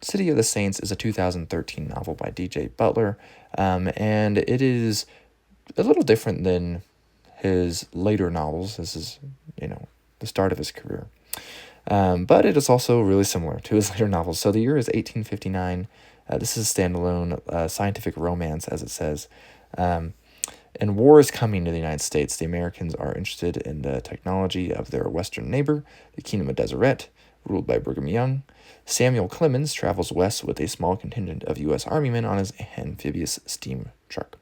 City of the Saints is a 2013 novel by D.J. Butler, and it is a little different than his later novels. This is, the start of his career. But it is also really similar to his later novels. So the year is 1859. This is a standalone scientific romance, as it says. And war is coming to the United States. The Americans are interested in the technology of their western neighbor, the Kingdom of Deseret, ruled by Brigham Young. Samuel Clemens travels west with a small contingent of U.S. Army men on his amphibious steam truck.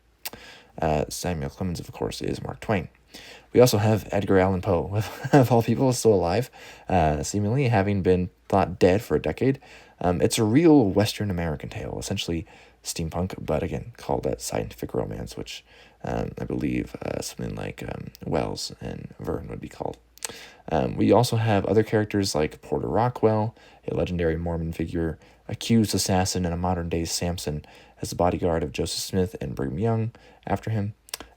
Samuel Clemens, of course, is Mark Twain. We also have Edgar Allan Poe, of all people, still alive, seemingly having been thought dead for a decade. It's a real Western American tale, essentially steampunk, but again, called that scientific romance, which I believe something like Wells and Verne would be called. We also have other characters like Porter Rockwell, a legendary Mormon figure, accused assassin, and a modern-day Samson as the bodyguard of Joseph Smith and Brigham Young after him.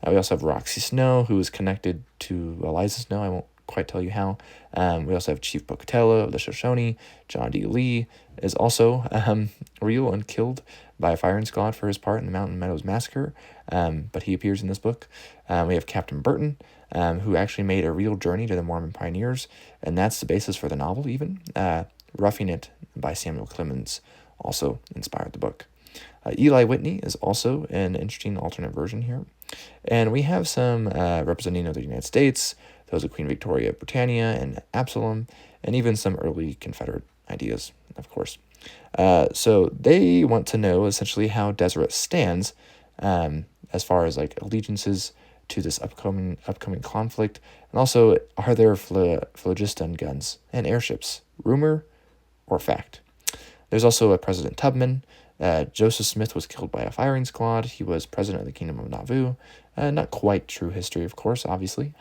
We also have Roxy Snow, who is connected to Eliza Snow. I won't quite tell you how. We also have Chief Pocatello of the Shoshone. John D. Lee is also real and killed by a firing squad for his part in the Mountain Meadows Massacre, but he appears in this book. We have Captain Burton, who actually made a real journey to the Mormon pioneers, and that's the basis for the novel even. Roughing It by Samuel Clemens also inspired the book. Eli Whitney is also an interesting alternate version here. And we have some representing of the United States, those of Queen Victoria of Britannia and Absalom, and even some early Confederate ideas, of course. So they want to know essentially how Deseret stands as far as like allegiances to this upcoming conflict, and also are there phlogiston guns and airships, rumor or fact? There's also a President Tubman. Joseph Smith was killed by a firing squad. He was president of the Kingdom of Nauvoo. Not quite true history, of course, obviously.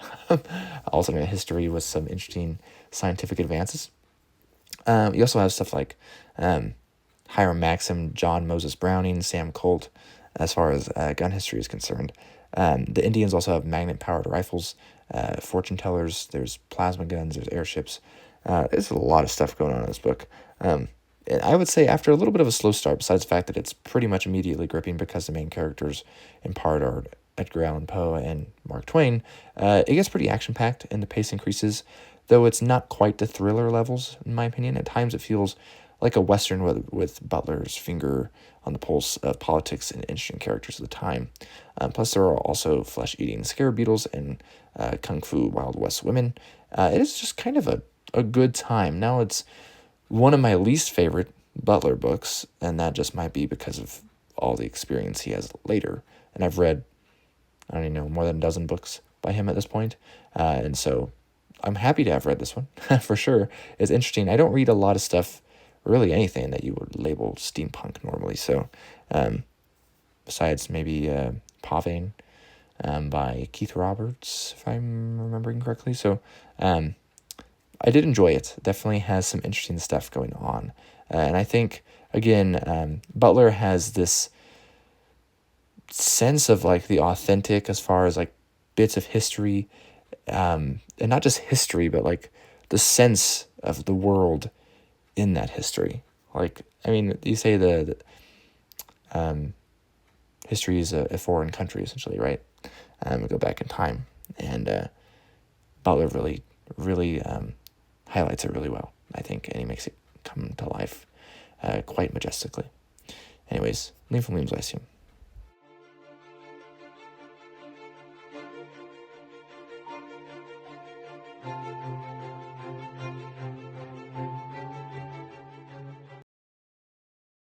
Also a history with some interesting scientific advances. You also have stuff like Hiram Maxim, John Moses Browning, Sam Colt, as far as gun history is concerned. The Indians also have magnet-powered rifles, fortune tellers, there's plasma guns, there's airships. There's a lot of stuff going on in this book. And I would say after a little bit of a slow start, besides the fact that it's pretty much immediately gripping because the main characters in part are Edgar Allan Poe and Mark Twain, it gets pretty action-packed and the pace increases, though it's not quite the thriller levels, in my opinion. At times it feels like a Western with Butler's finger on the pulse of politics and interesting characters of the time. Plus there are also flesh-eating scare beetles and kung fu Wild West women. It is just kind of a good time. Now it's one of my least favorite Butler books, and that just might be because of all the experience he has later. And I've read, I don't even know, more than a dozen books by him at this point. And so I'm happy to have read this one, for sure. It's interesting. I don't read a lot of stuff, really anything that you would label steampunk normally. So besides maybe Pavane by Keith Roberts, if I'm remembering correctly. So I did enjoy it. Definitely has some interesting stuff going on. And I think, again, Butler has this sense of like the authentic as far as like bits of history, and not just history, but like the sense of the world in that history. Like, I mean, you say the history is a foreign country, essentially, right? We go back in time. And Butler really highlights it really well, I think, and he makes it come to life quite majestically. Anyways, Liam from Liam's, I assume.